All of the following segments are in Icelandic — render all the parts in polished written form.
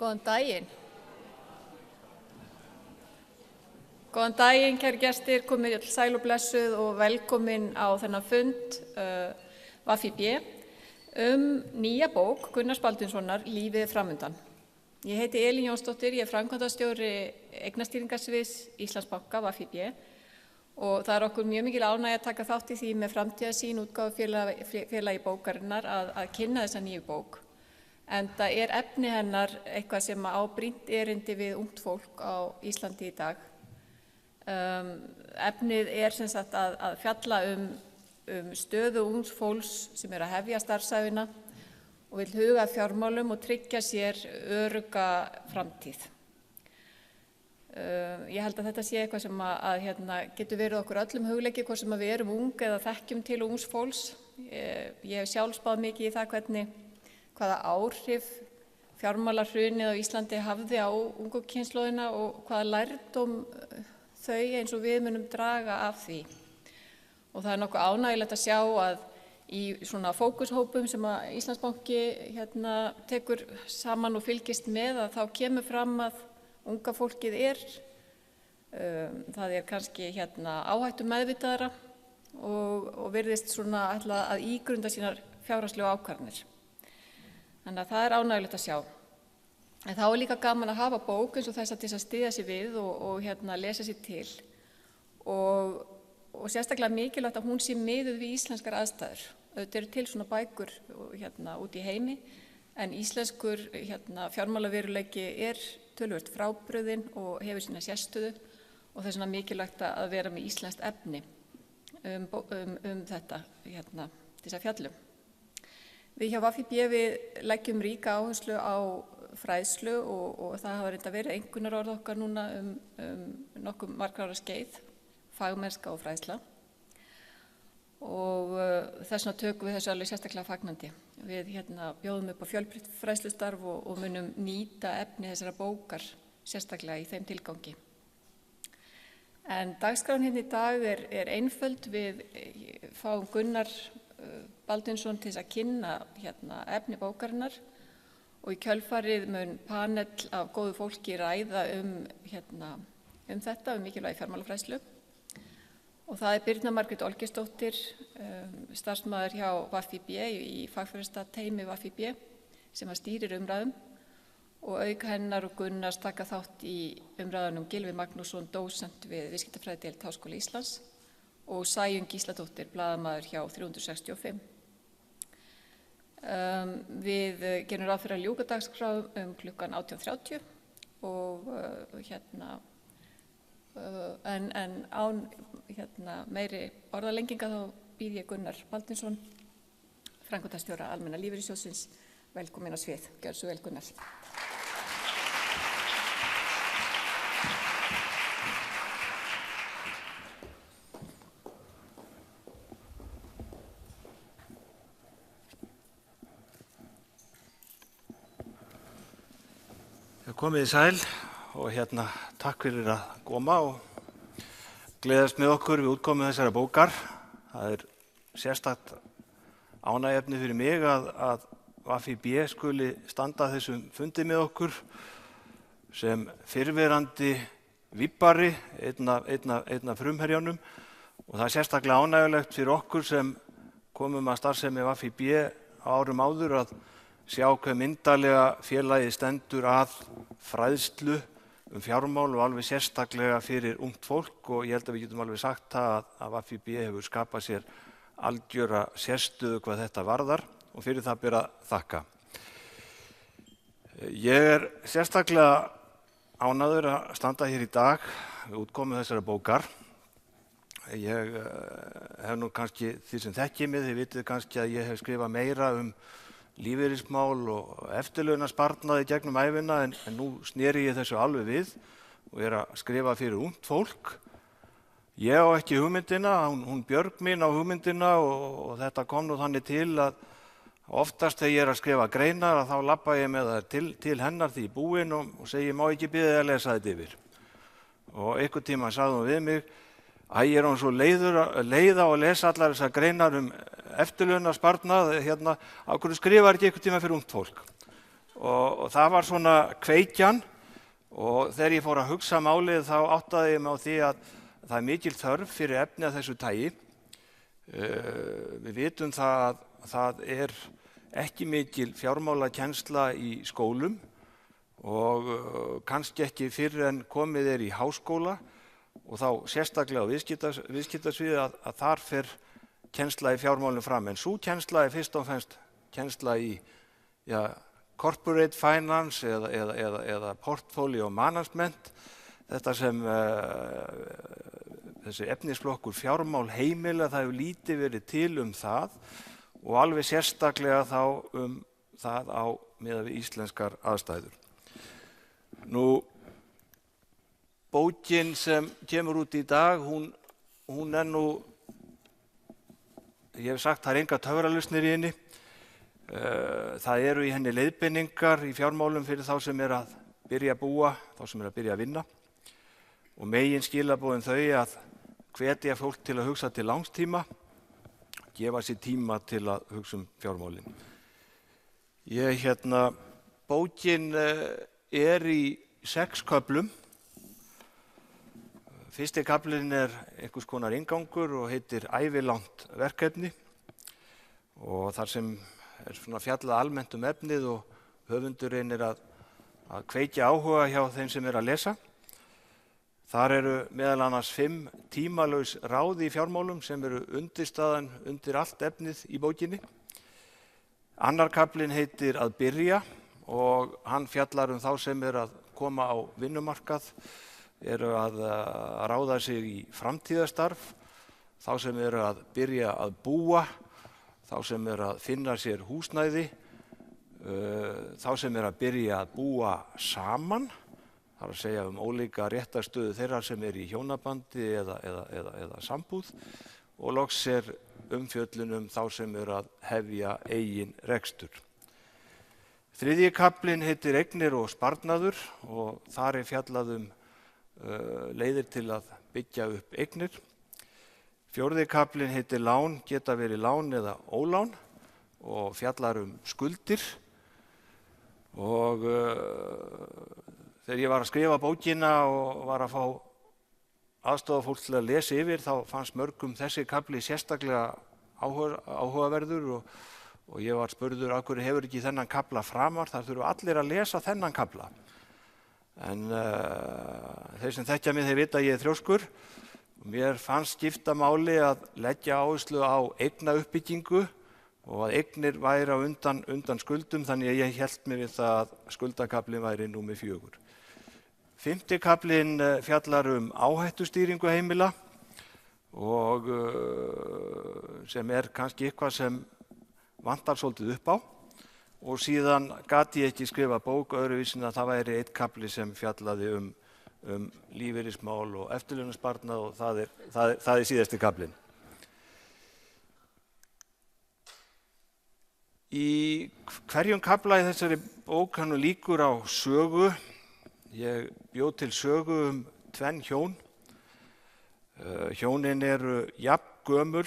Góðan daginn. Góðan daginn, kæru gestir, komið öll sæl og blessuð og velkomin á þennan fund VAFÍB nýja bók Gunnars Baldvinssonar, Lífið framundan. Ég heiti Elín Jónsdóttir, ég framkvæmdastjóri eignastýringarsviðs Íslandsbanka VAFÍB og það okkur mjög mikil ánægja að taka þátt í því með framtíðarsýn útgáfufélagi bókarinnar að kynna þessa nýju bók. Enda efni hennar eitthvað sem á brýnt erindi við ungt fólk á Íslandi í dag. Efnið sem sagt að fjalla stöðu ungs fólks sem að hefja starfsævina og vill huga að fjármálum og tryggja sér örugga framtíð. Ég held að þetta sé eitthvað sem getur verið okkur öllum hugleiki, hvort sem við erum ung eða þekkjum til ungs fólks. Ég hef sjálf spáð mikið í það hvaða áhrif fjármálahrunið á Íslandi hafði á ungu kynslóðina og hvaða lærdóm þau eins og við munum draga af því. Og það nokkuð ánægjulegt að sjá að í svona fókushópum sem að Íslandsbanki tekur saman og fylgist með að þá kemur fram að unga fólkið það kannski áhættu meðvitaðra og virðist svona ætla að ígrunda sínar fjárhagslegu ákvarðanir. Þannig að það ánægjulegt að sjá. En þá líka gaman að hafa bók eins og þess að styðja sig við og lesa sér til. Og sérstaklega mikilvægt að hún sé miðuð við íslenskar aðstæður. Auðvitað eru til svona bækur út í heimi, en íslenskur fjármálaveruleiki töluvert frábrugðinn og hefur sína sérstöðu og það er mikilvægt að vera með íslenskt efni þetta til þess að fjallum. Við hjá VAFÍB leggjum ríka áherslu á fræðslu og það hafa reynda verið einkunnarorð okkar núna nokkuð margra ára skeið, fagmennska og fræðsla. Og þess vegna tökum við þessu alveg sérstaklega fagnandi. Við bjóðum upp á fjölbreytt fræðslustarf og munum nýta efni þessara bókar sérstaklega í þeim tilgangi. En dagskráin í dag einföld. Við fáum Gunnar Baldvinsson til þess að kynna efni bókarinnar og í kjölfarið mun panel af góðu fólki ræða þetta, mikilvægi fjármálafræðslu. Og það Birna Margrét Olgeirsdóttir, starfsmaður hjá VAFÍB í fagfræðslateymi VAFÍB sem stýrir umræðum og auk hennar og Gunnars taka þátt í umræðunum Gylfi Magnússon, dósent við Viðskiptafræðideild Háskóla Íslands og Sæunn Gísladóttir, blaðamaður hjá 365. Við gerum ráð fyrir að ljúka dagskrá klukkan 18:30 og en án meiri orðalenginga þá býð ég Gunnar Baldvinsson, framkvæmdastjóra Almenna lífeyrissjóðsins, velkomin á svið. Gjörðu svo vel, Gunnar. Komið í sæl og takk fyrir að koma og gleðast með okkur við útkomu þessara bókar. Það sérstakt ánægjuefni fyrir mig að VAFÍB skuli standa þessum fundi með okkur sem fyrrverandi vippari, einn af frumherjánum, og það sérstaklega ánægjulegt fyrir okkur sem komum að starfsemi VAFÍB á árum áður að sjá hve myndarlega félagið stendur að fræðslu fjármál og alveg sérstaklega fyrir ungt fólk, og ég held að við getum alveg sagt það að VAFÍB hefur skapað sér algjöra sérstöðu hvað þetta varðar og fyrir það ber að þakka. Ég sérstaklega ánægður að standa hér í dag við útkomu þessara bókar. Ég hef nú kannski, því sem þekkið mig, þið vitið kannski að ég hef skrifað meira lífeyrismál og eftirlaunasparnað í gegnum ævina, en nú sneri ég þessu alveg við og að skrifa fyrir ungt fólk. Ég á ekki hugmyndina, hún Björg mín á hugmyndina og þetta kom nú þannig til að oftast þegar ég að skrifa greinar þá labba ég með það til hennar því búin og segi má ekki biðja að lesa þetta yfir. Og einhvern tíma sagði hún við mig, ég hún svo leiða að lesa allar þessar greinar eftirlaunasparnað, af hverju skrifar ekki einhvern tíma fyrir ungt fólk? og það var svona kveikjan og þegar ég fór að hugsa málið þá áttaði ég mig á því að það er mikil þörf fyrir efni af þessu tagi. Við vitum það að það er ekki mikil fjármálakennsla í skólum og kannski ekki fyrr en komið í háskóla og þá sérstaklega á viðskiptasviði að þar fer kennsla í fjármálum fram. En sú kennsla er fyrst og fremst kennsla í corporate finance eða portfolio management, þetta sem þessi efnisflokkur fjármál heimila, það hefur lítið verið til það og alveg sérstaklega þá það á miðað við íslenskar aðstæður. Nú, bókin sem kemur út í dag, hún er nú, ég hef sagt, það er engar töfralausnir í henni. Það eru í henni leiðbeiningar í fjármálum fyrir þá sem er að byrja að búa, þá sem er að byrja að vinna. Og megin skilaboðin þau að hvetja fólk til að hugsa til langstíma, gefa sér tíma til að hugsa fjármálin. Bókin er í 6 köflum. Fyrsti kaflinn er einhvers konar inngangur og heitir ævilangt verkefni og þar sem er svona fjallað almennt efnið og höfundurinn er að kveikja áhuga hjá þeim sem er að lesa. Þar eru meðal annars 5 tímalaus ráð í fjármálum sem eru undirstaðan undir allt efnið í bókinni. Annar kaflinn heitir að byrja og hann fjallar þá sem er að koma á vinnumarkað, eru að ráða sig í framtíðarstarf, þá sem eru að byrja að búa, þá sem eru að finna sér húsnæði, þá sem eru að byrja að búa saman, það er að segja ólíka réttarstöðu þeirra sem eru í hjónabandi eða sambúð og loks er umfjöllun þá sem eru að hefja eigin rekstur. Þriðji kaflinn heitir eignir og sparnaður og þar er fjallað leiðir til að byggja upp eignir. Fjórði kaflinn heitir lán, geta verið lán eða ólán og fjallar skuldir. Og þegar ég var að skrifa bókina og var að fá aðstofafólk til að lesa yfir þá fannst mörgum þessi kafli sérstaklega áhugaverður og ég var spurður af hverju hefur ekki þennan kafla framar, þar þurfa allir að lesa þennan kafla. En þeir sem þekkja mig, þeir vita að ég er þrjóskur. Mér fannst skipta máli að leggja áherslu á eignauppbyggingu og að eignir væri á undan skuldum, þannig að ég hélt mig við það að skuldakaflinn væri númer 4. 5. kaflinn fjallar áhættustýringu heimila og sem er kannski eitthvað sem vantar svolítið upp á og síðan gat ég ekki skrifa bók öðruvísin að það væri 1 kafli sem fjallaði lífeyrismál og eftirlaunasparnað og það er síðasti kaflinn. Í hverjum kafla í þessari bók hann líkur á sögu. Ég bjó til sögu 2 hjón. Hjónin eru jafngömul.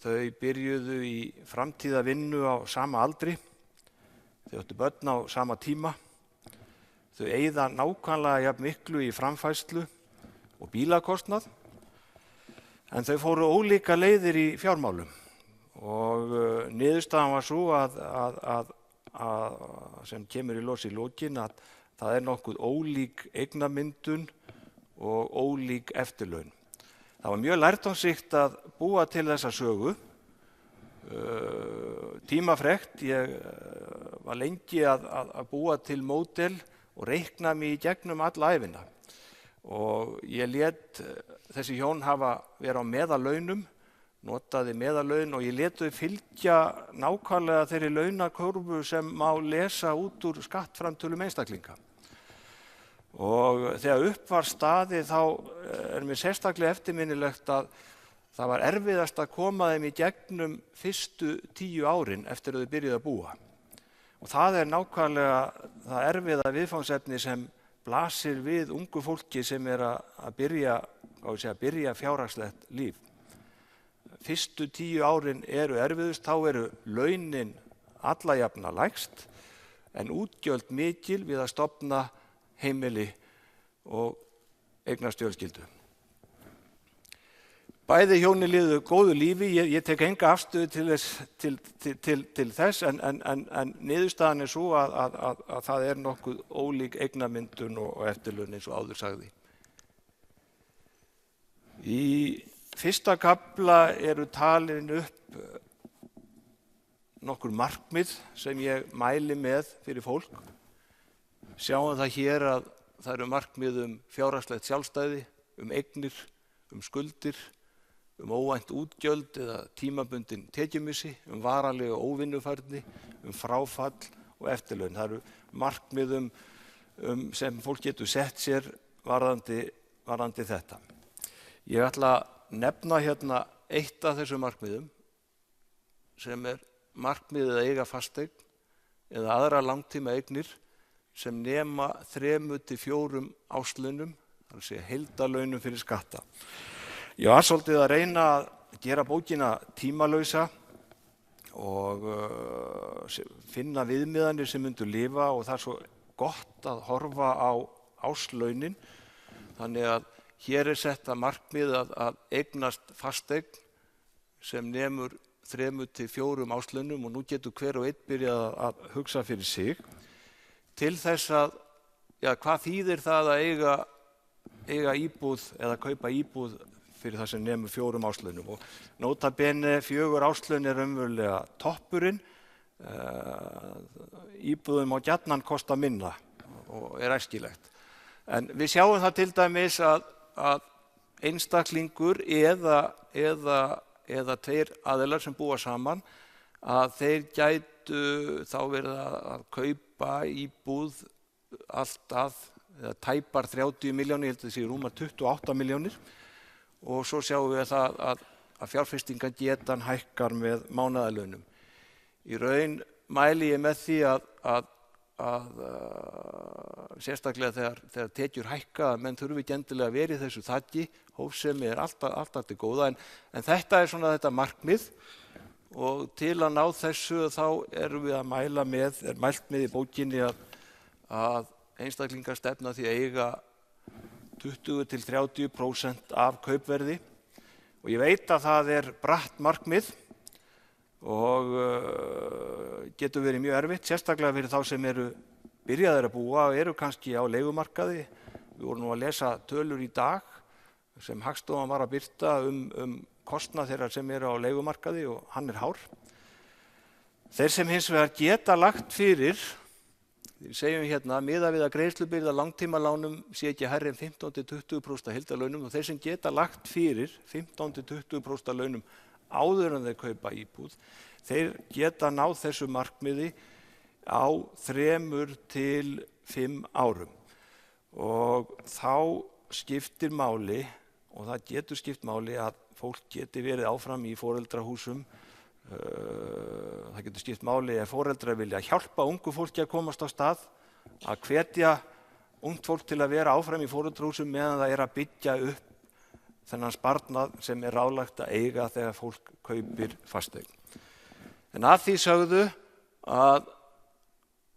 Þau byrjuðu í framtíðavinnu á sama aldri. Þau áttu börn á sama tíma. Þau eyða nákvæmlega jafn miklu í framfærslu og bílakostnað. En þau fóru ólíka leiðir í fjármálum. Og niðurstaðan var svo að sem kemur í ljós í lokin að það er nokkuð ólík eignamyndun og ólík eftirlaun. Það var mjög lærdómsríkt að búa til þessa sögu, tímafrekt. Ég var lengi að búa til módel og reikna mig í gegnum alla ævina. Og ég lét þessi hjón vera á meðallaunum, notaði meðallaun og ég lét þau fylgja nákvæmlega þeirri launakurvu sem má lesa út úr skattframtölum einstaklinga. Og þegar upp var staðið þá er mér sérstaklega eftirminnilegt að það var erfiðast að koma þeim í gegnum fyrstu 10 árin eftir að þau byrjuðu að búa. Og það er nákvæmlega það erfiða viðfangsefni sem blasir við ungu fólki sem er að byrja fjárhagslegt líf. Fyrstu 10 árin eru erfiðust, þá eru launin alla jafna lægst. en útgjöld mikil við að stofna heimili og eignast fjölskyldu. Bæði hjónin liðu góðu lífi, ég tek enga afstöðu til þess en niðurstaðan svo að það nokkuð ólík eignamyndun og eftirlaun eins og áður sagði. Í fyrsta kafla eru talin upp nokkur markmið sem ég mæli með fyrir fólk. Sjáum það hér að það eru markmið fjárhagslegt sjálfstæði, eignir, skuldir, óvænt útgjöld eða tímabundin tekjumissi, varanlega óvinnufærni, fráfall og eftirlaun. Það eru markmið sem fólk getur sett sér varðandi þetta. Ég ætla að nefna hérna eitt af þessum markmiðum sem markmiðið að eiga fasteign eða aðra langtíma eignir sem nema 3 til 4 árslaunum, það er að segja heildarlaunum fyrir skatta. Ég var svolítið að reyna að gera bókina tímalausa og finna viðmiðanir sem myndu lifa og það svo gott að horfa á árslaunin. Þannig að hér sett að markmið að eignast fasteign sem nemur 3 til 4 árslaunum og nú getur hver og einn byrjað að hugsa fyrir sig. Til þess að, hvað þýðir það að eiga íbúð eða kaupa íbúð fyrir það sem nemur 4 árslaunum og nota bene 4 árslaun raunverulega toppurinn. Íbúðum á gjarnan kosta minna og æskilegt. En við sjáum það til dæmis að einstaklingur eða 2 aðilar sem búa saman að þeir gætu þá verið að kaupa íbúð allt að tæpar 30 milljónir, ég held að það sé rúmar 28 milljónir og svo sjáum við það að fjárfestingagetan hækkar með mánaðarlaunum. Í raun mæli ég með því að sérstaklega þegar tekjur hækka að menn þurfi ekki endilega að vera í þessu þaki, hófsemi alltaf til góða en þetta svona þetta markmið og til að ná þessu þá erum við að mælt með í bókinni að einstaklingar stefna því að eiga 20 til 30% af kaupverði og ég veit að það bratt markmið og getur verið mjög erfitt, sérstaklega fyrir þá sem byrjaðir að búa og kannski á leigumarkaði. Við vorum nú að lesa tölur í dag sem Hagstofan var að birta kostnað þeirra sem á leigumarkaði og hann hár. Þeir sem hins vegar geta lagt fyrir, við segjum hérna, miðað við að greiðslubyrði af langtímalánum sé ekki hærri en 15 til 20% af heildarlaunum og þeir sem geta lagt fyrir 15 til 20% af launum áður en þeir kaupa íbúð, þeir geta náð þessu markmiði á 3 til 5 árum. Og þá skiptir máli, og það getur skipt máli að fólk geti verið áfram í foreldrahúsum. Það getur skipt máli ef foreldrar vilja hjálpa ungu fólki að komast á stað, að hvetja ungt fólk til að vera áfram í foreldrahúsum meðan það að byggja upp þennan sparnað sem ráðlagt að eiga þegar fólk kaupir fasteign. En að því sögðu að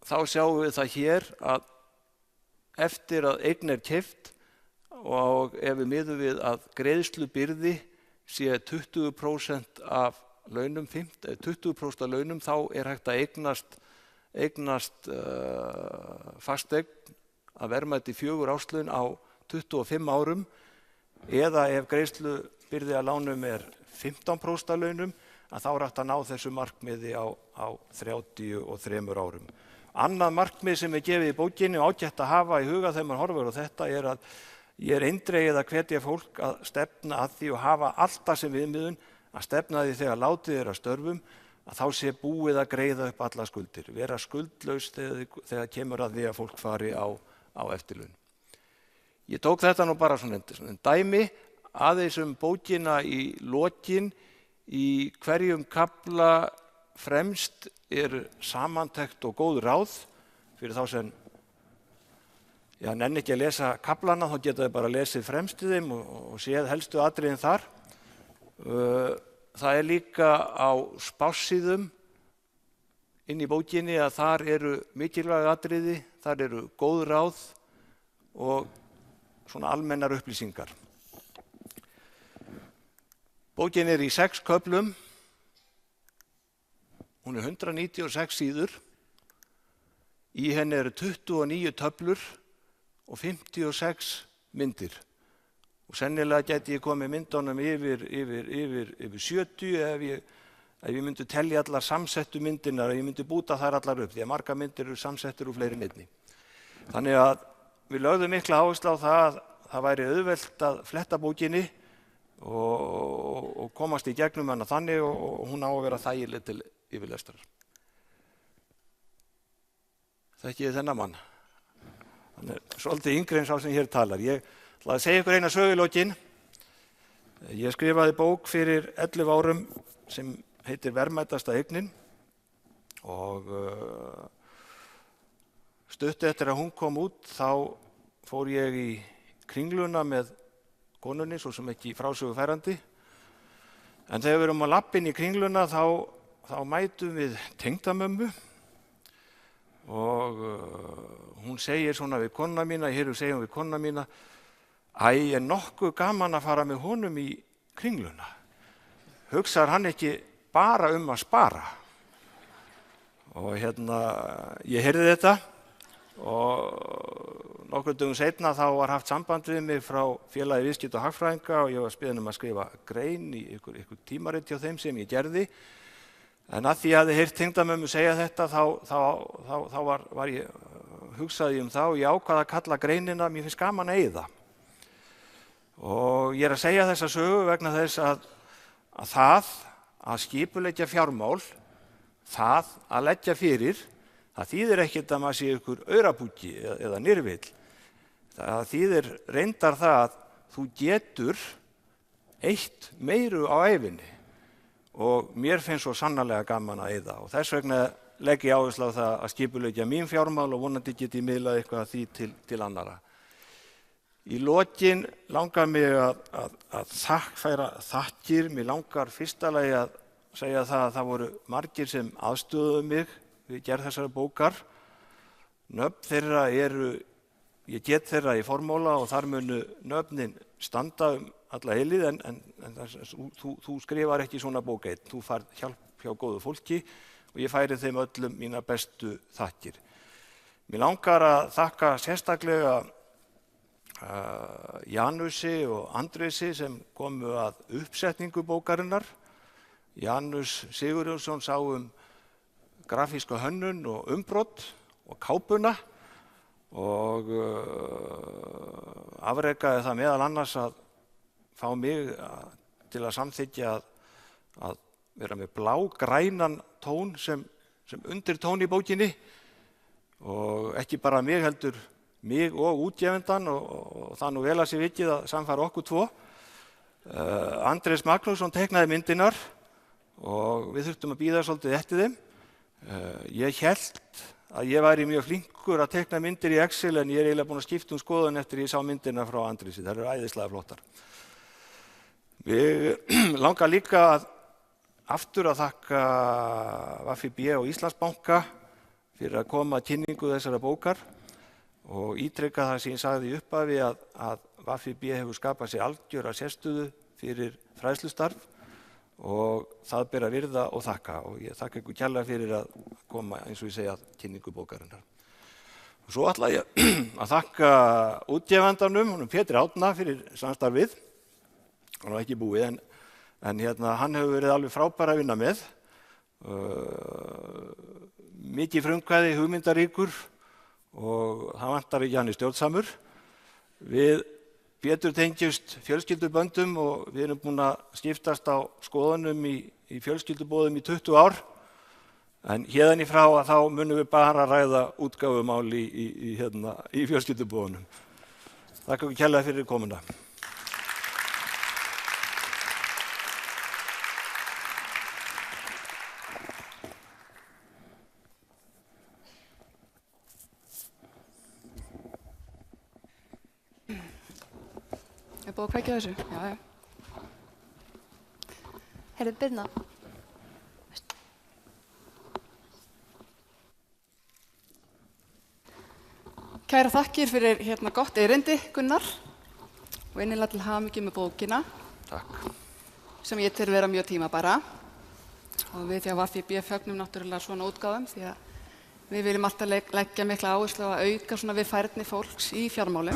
þá sjáum við það hér að eftir að eign keypt og ef við miðum við að greiðslubyrði sé 20% af launum, 20% af launum, þá hægt að eignast fasteign að verðmæti 4 árslaun á 25 árum eða ef greiðslubyrði að lánum 15% af launum, að þá hægt að ná þessu markmiði á 33 árum. Annað markmið sem gefið í bókinni og ágætt að hafa í huga þegar maður horfir á þetta að ég eindregið að hvetja fólk að stefna að því og hafa alltaf sem viðmiðun að stefna að því þegar látið að störfum að þá sé búið að greiða upp alla skuldir, vera skuldlaus þegar kemur að því að fólk fari á eftirlaun. Ég tók þetta nú bara svona dæmi aðeins bókina í lokin. Í hverjum kafla fremst samantekt og góð ráð fyrir þá sem nenni ekki að lesa kaflana, þá geta þau bara lesið fremst í þeim og séð helstu atriðin þar. Það líka á spássíðum inn í bókinni að þar eru mikilvæg atriði, þar eru góð ráð og svona almennar upplýsingar. Bókin í 6 köflum, hún 196 síður, í henni eru 29 töflur og 56 myndir. Og sennilega gæti ég komið myndunum yfir 70 ef ég myndi telja allar samsettu myndirnar, ef ég myndi búta þær allar upp, því að margar myndir eru samsettur úr fleiri en einni. Þannig að við lögðum mikla áherslu á það að það væri auðvelt að fletta bókinni og komast í gegnum hana þannig og hún á að vera þægileg til yfirlestrar. Þekkið þið þennan mann? Hann svolítið yngri en sá sem hér talar. Ég ætla að segja ykkur eina sögu í lokin. Ég skrifaði bók fyrir 11 árum sem heitir Verðmætasta eignin og stuttu eftir að hún kom út þá fór ég í Kringluna með konunni, svo sem ekki frásögu færandi. En þegar við erum að labba inn í Kringluna þá mætum við tengdamömmu og hún segir svona við konuna mína, ég heyrði segja við konuna mína, æ, nokkuð gaman að fara með honum í Kringluna. Hugsar hann ekki bara að spara? Og ég heyrði þetta og nokkur dögum seinna þá var haft samband við mig frá félagi viðskipta og hagfræðinga og ég var beðinn að skrifa grein í ykkur tímarit hjá þeim sem ég gerði. En að því ég hafði heyrt tengdamömmu segja þetta þá hugsaði ég þá og ég ákvað að kalla greinina Mér finnst gaman að eyða. Og ég að segja þessa sögu vegna þess að það að skipuleggja fjármál, það að leggja fyrir, það þýðir ekkert að maður sé ykkur aurapúki eða nirvill. Það þýðir reyndar það að þú getur eytt meiru á ævinni og mér finnst svo sannarlega gaman að eyða og þess vegna legg ég áherslu á það að skipuleggja mín fjármál og vonandi get ég miðlað eitthvað af því til annarra. Í lokin langar mig að færa þakkir. Mér langar fyrsta lagi að segja það að það voru margir sem aðstoðuðu mig við gerð þessara bókar. Nöfn þeirra ég get þeirra í formóla og þar munu nöfnin standa alla heilið en þú skrifar ekki svona bók einn. Þú færð hjálp hjá góðu fólki og ég færi þeim öllum mína bestu þakkir. Mér langar að þakka sérstaklega Janusi og Andresi sem komu að uppsetningu bókarinnar. Janus Sigurjónsson sá grafíska hönnun og umbrot og kápuna og afrekaði það meðal annars að fá mig til að samþykkja að vera með blágrænan tón sem undirtón í bókinni og ekki bara mig heldur mig og útgefandann og það nú vel að sé vikið að samfara okkur tvo. Andrés Magnússon teiknaði myndirnar og við þurftum að bíða svolítið eftir þeim. Ég hélt að ég væri mjög flinkur að teikna myndir í Excel en ég eiginlega búinn að skipta skoðun eftir ég sá myndirnar frá Andrési. Þær eru æðislega flottar. Við langar líka aftur að þakka VFB og Íslandsbanka fyrir að koma að kynningu þessara bókar og ítreka það sem ég sagði í upphafi að VFB hefur skapað sér algjöra sérstöðu fyrir fræðslustarf og það ber að virða og þakka og ég þakka ykkur kærlega fyrir að koma eins og ég segja að kynningu bókarinnar. Og svo ætla ég að þakka útgefandanum, honum Pétri Árna fyrir samstarfið. Hann var ekki búið en hann hefur verið alveg frábær að vinna með. Mikið frumkvæði, hugmyndaríkur og það vantar ekki hann í stjórnsamur. Við Pétur tengjumst fjölskylduböndum og við erum búin að skiptast á skoðunum í fjölskylduboðum í 20 ár. En héðan í frá að þá munum við bara ræða útgáfumál í fjölskylduboðunum. Takk ykkur kærlega fyrir komuna. Er búið að kveikja þessu? Já. Heyrðu, Birna. Kæra þakkir fyrir gott erindi, Gunnar, og innilega til hamingju með bókina. Takk. Sem ég tel vera mjög tímabæra. Og við hjá VFB fögnum náttúrulega svona útgáfum því að við viljum alltaf leggja mikla áherslu á að auka svona við færni fólks í fjármálum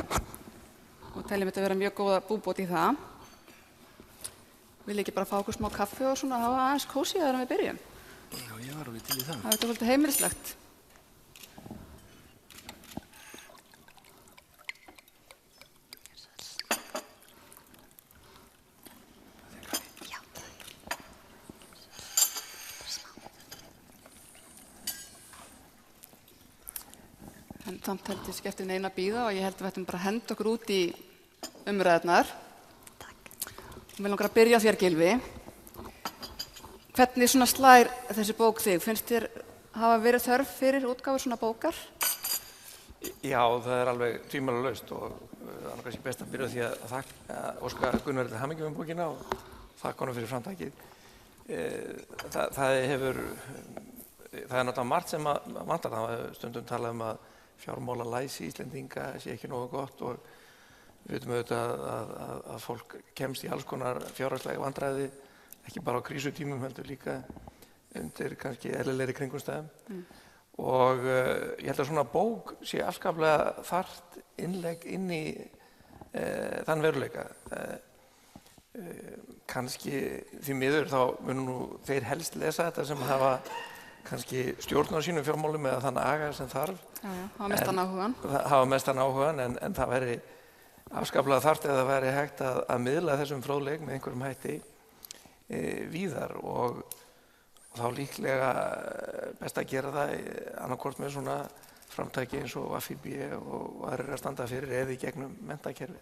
og teljum þetta vera mjög góða búbót í það. Vil ekki bara fá okkur smá kaffi og svona hafa aðeins kósí þegar við byrjum? Já, ég var alveg til í það. Það er þetta svolítið heimilislegt. En samt held ég skefti neina að bíða og ég held að við ættum bara að henda okkur út í umræðurnar. Takk. Og við langar að byrja á þér, Gylfi. Hvernig svona slær þessi bók þig? Finnst þér hafa verið þörf fyrir útgáfur svona bókar? Já, það er alveg tvímælalaust og það er kannski best að byrja á því að óska Gunnari til hamingju með bókina og þakka honum fyrir framtakið. Það er náttúrulega margt sem vantar. Það var stundum talað um að fjármálalæsi Íslendinga sé ekki nógu gott og við veitum auðvitað að fólk kemst í alls konar fjárhagslega vandræði, ekki bara á krísutímum heldur líka undir kannski eðlilegri kringumstæðum. Og ég held að svona bók sé afskaplega þarft innlegg inn í þann veruleika. Kannski því miður þá munum nú þeir helst lesa þetta sem hafa kannski stjórn á sínum fjármálum eða þann aga sem þarf. Já, hafa mestan áhugann. Hafa mestan áhugann en það væri afskaplega þarft eða það væri hægt að miðla þessum fróðleik með einhverjum hætti víðar og þá líklega best að gera það annarkvort með svona framtaki eins og VFB og aðrir að standa fyrir eða í gegnum menntakerfi.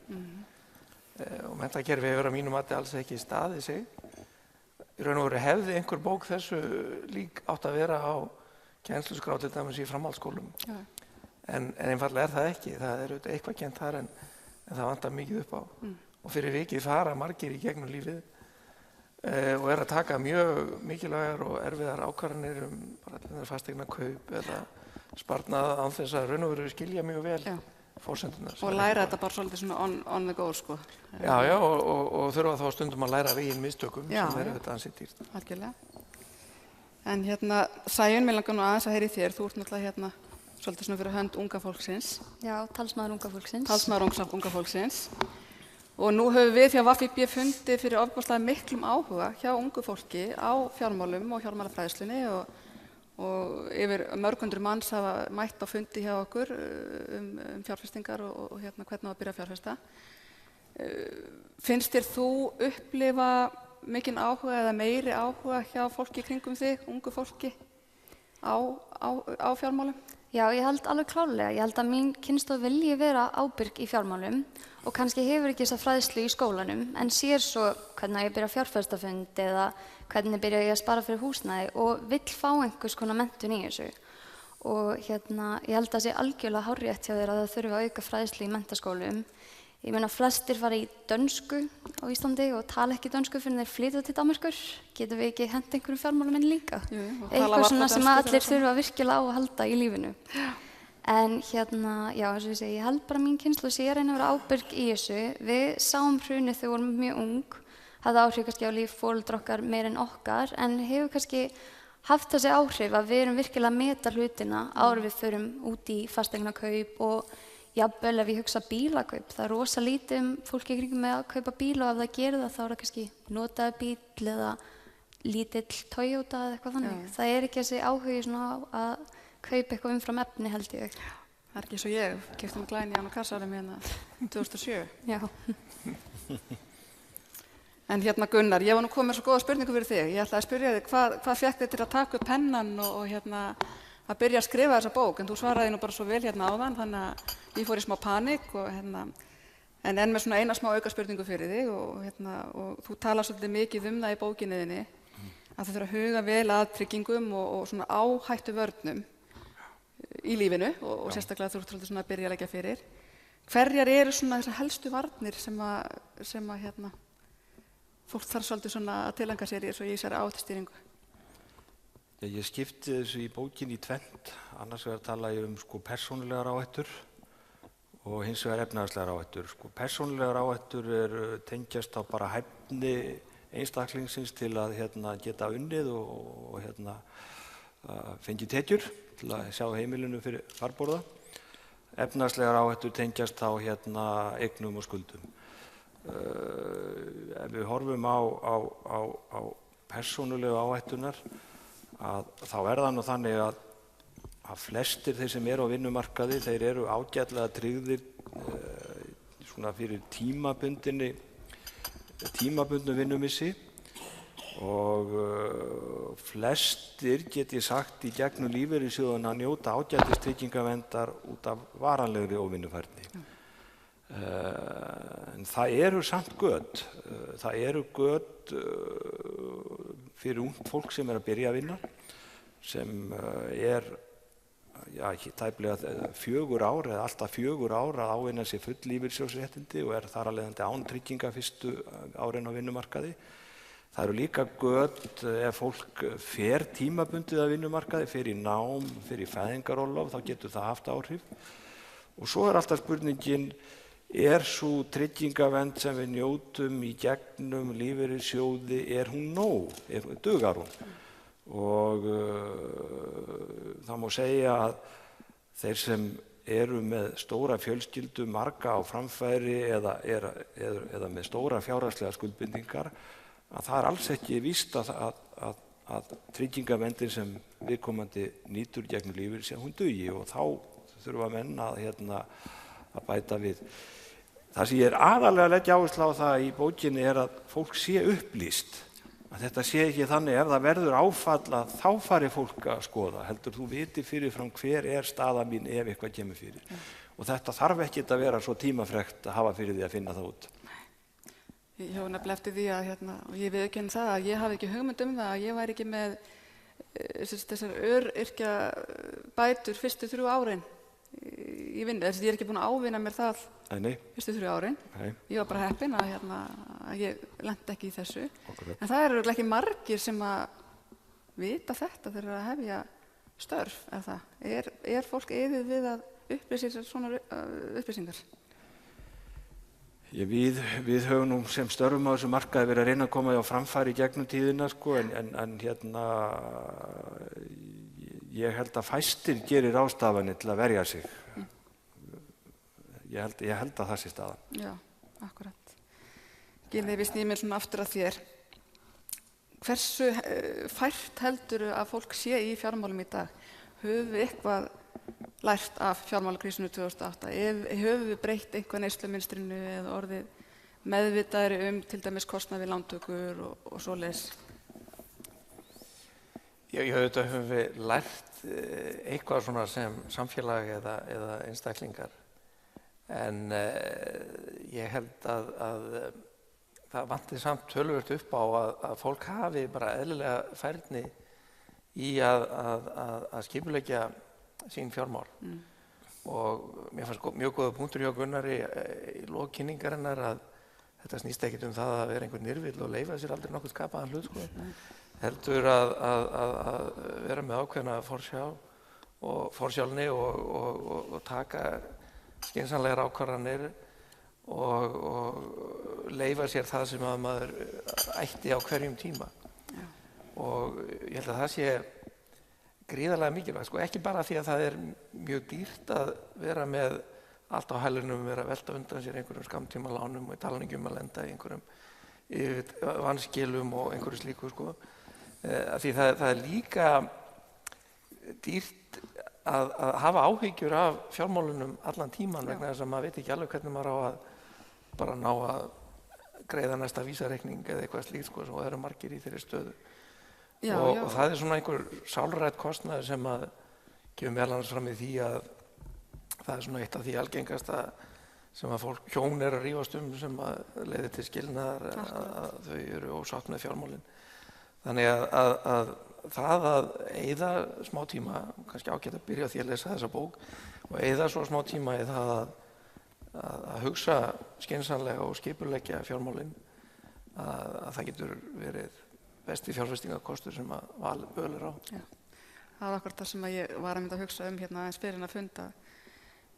Og menntakerfi hefur að mínu mati alls ekki staðið sig. Í raun og veru hefði einhver bók þessu lík átt að vera á kennsluskrá til dæmis í framhaldsskólum. Ja. En einfaldlega er það ekki. Það er auðvitað eitthvað kennt þar en það vantar mikið upp á. Og fyrir vikið fara margir í gegnum lífið og er að taka mjög mikilvægar og erfiðar ákvarðanir bara fasteigna kaup eða sparnað án þess að raun og veru skilja mjög vel forsendurnar. Og læra þetta bara svolítið svona on the go, sko. Já, og þurfa þá stundum að læra af eigin mistökum sem eru þetta ansið dýrt. Algjörlega. En Sæunn, mig langar nú aðeins að heyra í þér. Þú ert náttúrulega svolítið svona fyrir hönd unga fólksins. Já, talsmaður unga fólksins. Talsmaður unga fólksins. Og nú höfum við hjá VFB fundið fyrir ofboðslega miklum áhuga hjá ungu fólki á fjármálum og fjármálafræðslunni og yfir mörgundur manns hafa mætt á fundi hjá okkur fjárfestingar og hvernig á að byrja að fjárfesta. Finnst þér þú upplifa mikinn áhuga eða meiri áhuga hjá fólki kringum þig, ungu fólki, á fjármálum? Já, ég held alveg klárlega. Ég held að mín kynslóð vilji vera ábyrg í fjármálum og kannski hefur ekki þessa fræðslu í skólanum en sér svo hvernig ég byrja fjárfestafund eða hvernig byrja ég að spara fyrir húsnæði og vill fá einhvers konar menntun í þessu. Og ég held að það sé algjörlega hárrétt hjá þér að það þurfi að auka fræðslu í menntaskólum. Ég meina flestir fara í dönsku á Íslandi og tala ekki dönsku fyrir þeir flytja til Danmerkur. Getum við ekki hent einhverjum fjármálamenn líka? Jú, eitthvað svona sem allir þurfa virkilega á að halda í lífinu. En já, eins og ég segi, ég held bara mín kynslóð sé að reyna að vera ábyrg í þessu. Við sáum hrunið þegar við vorum mjög ung, hafði áhrif kannski á líf foreldra okkar meir en okkar, en hefur kannski haft þessi áhrif að við erum virkilega að meta hlutina áður við förum út í fasteignakaup og jafnvel ef ég hugsa bílakaup. Það er rosa lítið fólki í kringum með að kaupa bíl og ef það gerir það þá er það kannski notaður bíl eða lítill Toyota eða eitthvað þannig. Já. Það er ekki þessi áhugi svona að kaupa eitthvað umfram efni held ég. Það er ekki svo ég, keypti mig glæni á kassarum 2007. Já. En Gunnar, ég var nú komið með svo góða spurningu fyrir þig. Ég ætlaði að spyrja þig, hvað fékk þig til að taka upp pennan og að byrja að skrifa þessa bók? En þú svaraði nú bara svo vel áðan, þannig að ég fór í smá panik en með svona eina smá auka spurningu fyrir þig og þú talar svolítið mikið það í bókinni þinni að það þurfa að huga vel að tryggingum og svona áhættu vörnum í lífinu og sérstaklega þú ert svolítið svona að byrja að leggja fyrir. Hverjar eru svona þessar helstu varnir sem að fólk þarf svolítið svona að tilanga sér í þessari áhættustýringu? Ég skipti þessu í bókinni í tvennt. Annars vegar tala ég persónulegar áhættur og hins vegar efnahagslegar áhættur. Sko, persónulegar áhættur tengjast á bara hæfni einstaklingsins til að geta unnið og fengi tekjur til að sjá heimilinu fyrir farborða. Efnahagslegar áhættur tengjast á eignum og skuldum. Ef við horfum á persónulegu áhættunar þá það nú þannig að flestir þeir sem eru á vinnumarkaði, þeir eru ágætlega tryggðir svona fyrir tímabundnu vinnumissi og flestir get ég sagt í gegnum lífeyrissjóðina njóta ágætis tryggingaverndar út af varanlegri óvinnufærni. En það eru samt göt. Það eru göt fyrir ungt fólk sem að byrja að vinna, sem tæplega 4 ár eða alltaf 4 ár að ávinna sér full lífeyrissjóðsréttindi og þar af leiðandi án trygginga fyrstu árin á vinnumarkaði. Það eru líka göt ef fólk fer tímabundið að vinnumarkaði, fer í nám, fer í fæðingarorlof, þá getur það haft áhrif. Og svo alltaf spurningin, sú tryggingavernd sem við njótum í gegnum lífeyrissjóði, hún nóg? Dugar hún? Og það má segja að þeir sem eru með stóra fjölskyldu, marga á framfæri eða með stóra fjárhagslegar skuldbindingar, að það alls ekki víst að tryggingaverndin sem viðkomandi nýtur gegnum lífeyrissjóði, hún dugi, og þá þurfa menn að bæta við. Það sem ég aðallega að leggja áherslu á það í bókinni að fólk sé upplýst. Að þetta sé ekki þannig ef það verður áfall að þá fari fólk að skoða, heldur þú viti fyrirfram hver staða mín ef eitthvað kemur fyrir. Og þetta þarf ekki að vera svo tímafrekt að hafa fyrir því að finna það út. Ég hef nefnilega eftir því að og ég viðurkenni það að ég hafi ekki hugmynd það að ég væri ekki með þessar öryrkjabætur fyrstu 3 árin í vinnu. Ég er ekki búin að ávinna mér það fyrstu 3 árin. Ég var bara heppin að ég lenti ekki í þessu. En það eru ekki margir sem að vita þetta þegar að hefja störf. Er fólk yfir við að upplýsa sér svona upplýsingar? Við höfum nú sem störfum á þessu markaði verið að reyna að koma á framfæri í gegnum tíðina, en ég held að fæstir gerir ráðstafanir til að verja sig. Ég held að það sé staðan. Já, akkurat. Gylfi, við snýjum mér svona aftur að þér. Hversu fært heldurðu að fólk sé í fjármálum í dag? Höfum við eitthvað lært af fjármálakrísunni 2008? Höfum við breytt einhvað neyslumynstrinu eða orðið meðvitaðri til dæmis kostnað við lántökur og svoleiðis? Já, auðvitað höfum við lært eitthvað svona sem samfélag eða einstaklingar. En ég held að það vanti samt töluvert upp á að fólk hafi bara eðlilega færni í að skipuleggja sín fjármál. Og mér fannst mjög góða punktur hjá Gunnari í lok kynningarinnar að þetta snýst ekkert það að vera einhver nirvill og leyfa sér aldrei nokkuð skapaðan hlut, heldur að vera með ákveðna forsjálni og taka skynsamlegar ákvarðanir og leyfa sér það sem að maður ætti á hverjum tíma. Já. Og ég held að það sé gríðarlega mikilvægt, ekki bara því að það er mjög dýrt að vera með allt á hælunum, vera að velta undan sér einhverjum skammtímalánum og í talningum að lenda í einhverjum vanskilum og einhverju slíku, Því það er líka dýrt að hafa áhyggjur af fjármálunum allan tíman vegna þess að maður veit ekki alveg hvernig maður á að bara ná að greiða næsta vísareikning eða eitthvað slíkt, og það eru margir í þeirri stöðu. Og það er svona einhver sálrænt kostnaður sem að kemur meðal annars fram í því að það er svona eitt af því algengasta sem að hjón er að rífast sem að leiðir til skilnaðar, að þau eru ósátt með fjármálin. Þannig að það að eyða smá tíma, kannski ágætt að byrja á því að lesa þessa bók og eyða svo smá tíma í það að hugsa skynsamlega og skipuleggja fjármálin, að það getur verið besti fjárfestingarkostur sem að völ er á. Já. Það var akkurat það sem ég var að mynda að hugsa hérna aðeins fyrir að funda.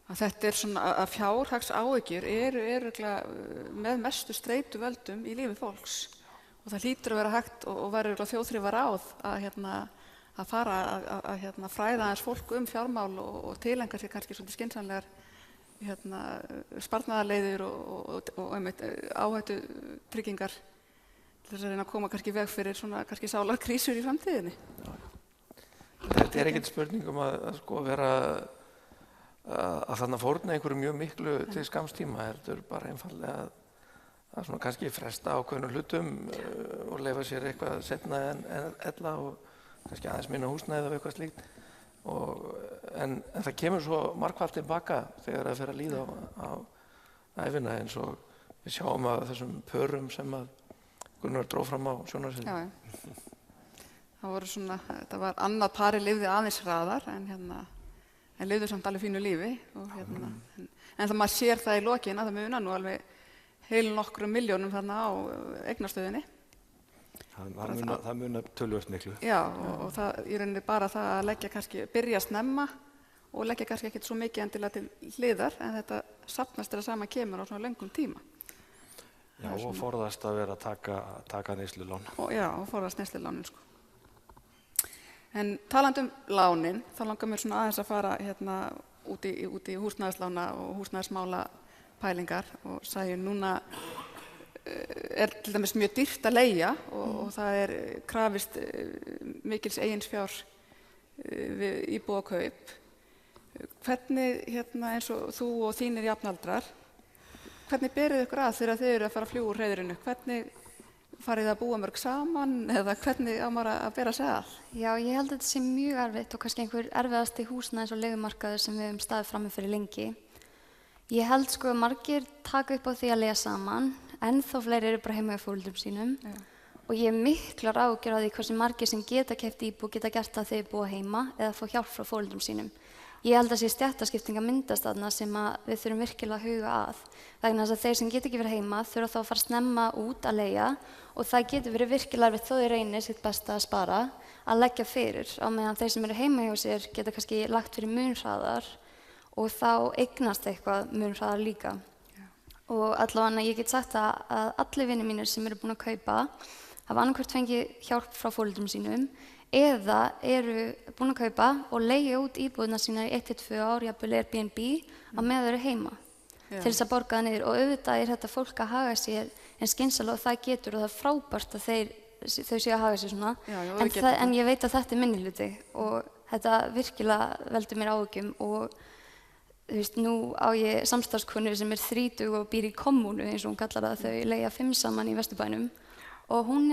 að þetta svona að fjárhagsáhyggjur eru örugglega með mestu streituvöldum í lífi fólks og það hlýtur að vera hægt og verður örugglega þjóðþrifaráð að fara að fræða aðeins fólk fjármál og tileinka sér kannski svolítið skynsamlegar sparnaðarleiðir og einmitt áhættu tryggingar til þess að reyna að koma kannski í veg fyrir svona kannski sálarkrísur í framtíðinni. Þetta ekkert spurning að sko vera að þarna fórna einhverju mjög miklu til skamstíma, heldur bara einfallega að svona kannski fresta ákveðnum hlutum og leyfa sér eitthvað seinna en ella og kannski aðeins minna húsnæði eða eitthvað slíkt. En það kemur svo margfalt tilbaka þegar það fer að líða á ævina eins og við sjáum að þessum pörum sem að Gunnar dró fram á sjónarsviðinu. Það voru svona, þetta var annað pari lifði aðeins hraðar en lifðu samt alveg fínu lífi og en það maður sér það í lokin að það munar nú alveg heil nokkrum milljónum þarna á eignastöðinni. Það munar töluvert miklu. Já, og það í rauninni bara það að leggja kannski, byrja snemma og leggja kannski ekkert svo mikið endilega til hliðar en þetta safnast þegar saman kemur á svona löngum tíma. Já, og forðast að vera að taka neyslulán. Já, og forðast neyslulánin sko. En talandi lánin, þá langar mér svona aðeins að fara út í húsnæðislána og húsnæðismála pælingar og sagði núna til dæmis mjög dýrt að leigja og það krafist mikils eigins fjár við íbúðakaup. Hvernig eins og þú og þínir jafnaldrar, hvernig berið ykkur að þegar þið eru að fara að fljúga úr hreiðrinu? Hvernig farið þið að búa mörg saman eða hvernig á maður að bera sig að? Já, ég held að þetta sé mjög erfitt og kannski einhver erfiðasti húsnæðis- og leigumarkaður sem við höfum staðið frammi fyrir lengi. Ég held sko að margir taka upp á því að leigja saman, ennþá fleiri eru bara heima hjá foreldrum sínum og ég hef miklar áhyggjur af því hversu margir sem geta keypt íbúð geta gert það þegar þeir búa heima eða fá hjálp frá foreldrum sínum. Ég held að sé stéttaskipting að myndast þarna sem við þurfum virkilega að huga að. Vegna þess að þeir sem geta ekki verið heima þurfa þá að fara snemma út að leigja og það getur verið virkilega erfitt þó þeir reynir sitt besta að spara að leggja fyrir á meðan þeir sem eru heima hjá sér geta kannski lagt fyrir mun hraðar og þá eignast eitthvað mun hraðar líka. Og allavega ég get sagt að allir vinir mínir sem eru búin að kaupa hafa annarkvort fengið hjálp frá foreldrum sínum eða eru búin að kaupa og leigja út íbúðina sína í 1-2 ár, jafnvel Airbnb, á meðan þau eru heima til þess að borga það niður. Og auðvitað þetta fólk að haga sér en skynsamlega og það getur og það frábært að þau séu að haga sér svona. En ég veit að þetta minnihluti og þetta virkilega veldur mér áhyggjum og þú veist, nú á ég samstarfskonu sem 30 og býr í kommúnu eins og hún kallar það, þau leigja 5 saman í Vesturbænum og hún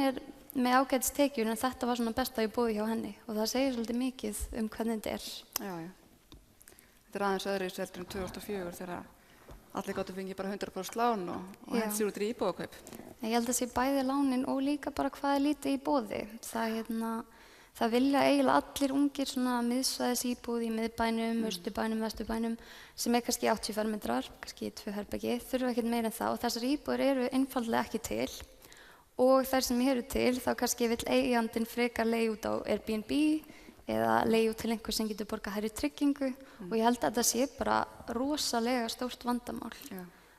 með ágætis tekjur en þetta var svona besta í boði hjá henni og það segir svolítið mikið hvernig þetta Já. Þetta aðeins öðruvísi heldur 2004 þegar allir gátu fengið bara 100% lán og hent sér út í íbúðakaup. Ég held að sé bæði lánin og líka bara hvað lítið í boði. Það vilja eiginlega allir ungir svona miðsvæðis íbúð í miðbænum, Austurbænum, Vesturbænum sem kannski 80 fermetrar, kannski 2 herbergi, þurfa ekkert meira en það og þessar íbúðir eru einfaldlega ekki til og þær sem eru til þá kannski vill eigandinn frekar leigja út á Airbnb eða leigja út til einhver sem getur borgað hærri tryggingu og ég held að þetta sé bara rosalega stórt vandamál.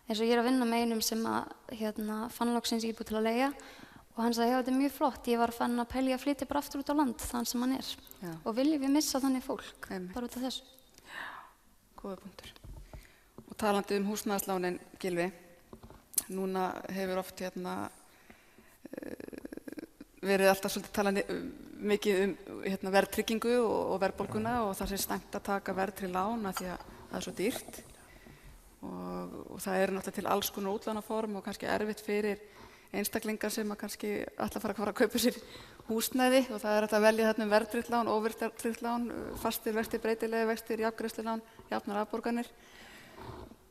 Eins og ég að vinna með einum sem fann loksins íbúð til að leigja og hann sagði, já, þetta mjög flott, ég var fann að pælja að flytja bara aftur út á land þann sem hann og viljum við missa þannig fólk bara út af þessu. Góða punktur. Og talandi húsnæðislánin, Gylfi, núna hefur oft verið alltaf svolítið talandi mikið verðtryggingu og verðbólguna og það sé slæmt að taka verðtryggð lán af því að það svo dýrt og það náttúrulega til alls konar útlánaform og kannski erfitt fyrir einstaklingar sem kannski ætla að fara að kaupa sér húsnæði og það hægt að velja þarna verðtryggt lán, óverðtryggt lán, fastir vextir, breytilegi vextir, jafngreiðslulán, jafnar afborganir.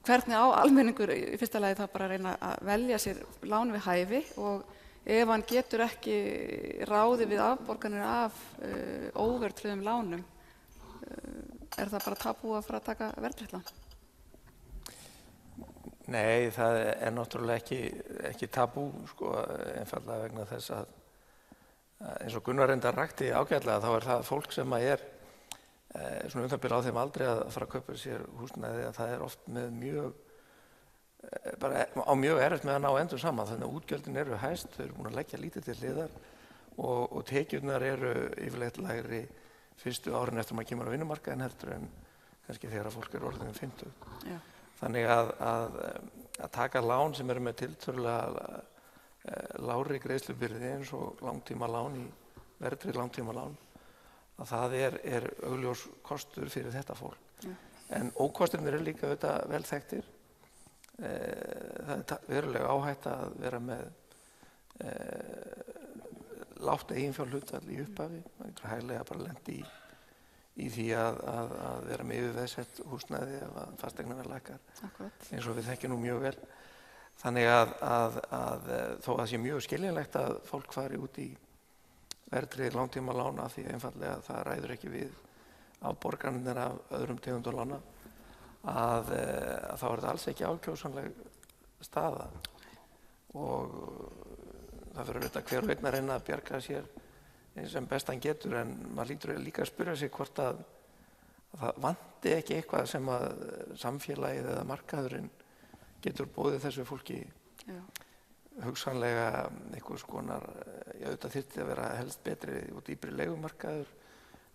Hvernig á almenningur í fyrsta lagi það bara að reyna að velja sér lán við hæfi og ef hann getur ekki ráðið við afborganir af óverðtryggðum lánum, það bara tabú að fara að taka verðtryggt lán? Nei, það náttúrulega ekki tabú, sko, einfaldlega vegna þess að eins og Gunnar reyndar rakti ágætlega þá það fólk sem svona það byrja á þeim aldrei að fara að kaupa sér húsnæði að það oft með mjög bara á mjög erfitt með að ná endur saman, þannig að útgjöldin eru hæst, þau eru búin að leggja lítið til hliðar og tekjurnar eru yfirleitt lægri fyrstu árin eftir maður kemur á vinnumarkaðinn heldur en kannski þegar fólk er orðin 50. Já. Þannig að taka lán sem eru með tiltölulega lágri greiðslubyrði eins og langtímalán í verðtryggð langtímalán, að það er augljós kostur fyrir þetta fólk. Já. En ókosturinn eru líka auðvitað vel þekktir. Það er verulega áhætta að vera með lágt eiginfjárhlutfall í upphafi. Það er hæglega bara lendi í því að vera með yfirveðsett húsnæði ef að fasteignaverð lækkar. Akkurat. Eins og við þekkjum nú mjög vel. Þannig að þó að það sé mjög skiljanlegt að fólk fari út í verðtryggð langtímalán af því einfaldlega það ræður ekki við afborganirnar af öðrum tegundum lána, að þá er þetta alls ekki ákjósanleg staða og það fyrir auðvitað hver og einn að reyna að bjarga sér eins sem best hann getur, en maður lítur líka að spyrja sig hvort að það vanti ekki eitthvað sem að samfélagið eða markaðurinn getur boðið þessu fólki. Já. Hugsanlega einhvers konar, auðvitað þyrfti að vera helst betri og dýpri leigumarkaður,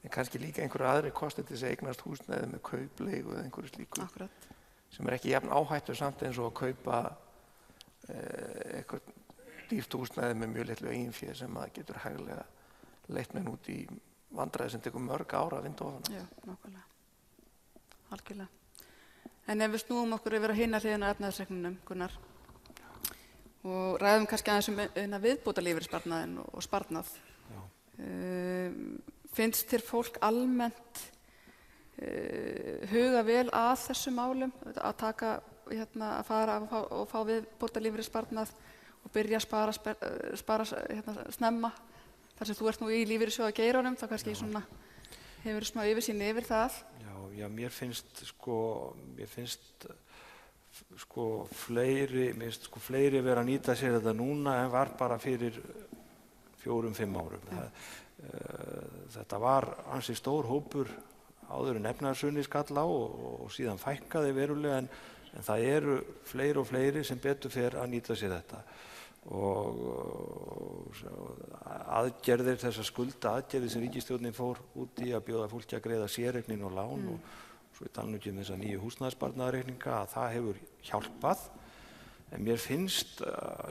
en kannski líka einhverju aðri kosti til þess að eignast húsnæði með kaupleigu eða einhverju slíku. Akkurat. Sem er ekki jafn áhættu samt eins og að kaupa eitthvað dýrt húsnæði með mjög litlu eiginfé sem að getur hæglega leitt menn út í vandræði sem tekur mörg ára að vinda ofan. Já, nákvæmlega. Algjörlega. En ef við snúum okkur yfir að hinna hliðina á efnahagsreikningnum, Gunnar, og ræðum kannski aðeins viðbótarlífeyrissparnaðinn og sparnað. Finnst þér fólk almennt huga vel að þessum málum, að taka, að fara og fá viðbótarlífeyrissparnað og byrja að spara snemma? Þar sem þú ert nú í lífeyrissjóðageiranum, þá kannski svona hefur smá yfirsýn yfir það. Já, mér finnst fleiri vera að nýta sér þetta núna en var bara fyrir 4-5 árum. Þetta var ansi stór hópur áður en efnahagshrunið skall á og síðan fækkaði verulega, en það eru fleiri og fleiri sem betur fer að nýta sér þetta. Og aðgerðir, þessar skuldaaðgerðir sem ríkisstjórnin fór út í að bjóða fólki að greiða séreignin og lán og svo ég tala nú ekki um þessa nýju húsnæðissparnaðarreikninga, að það hefur hjálpað. En mér finnst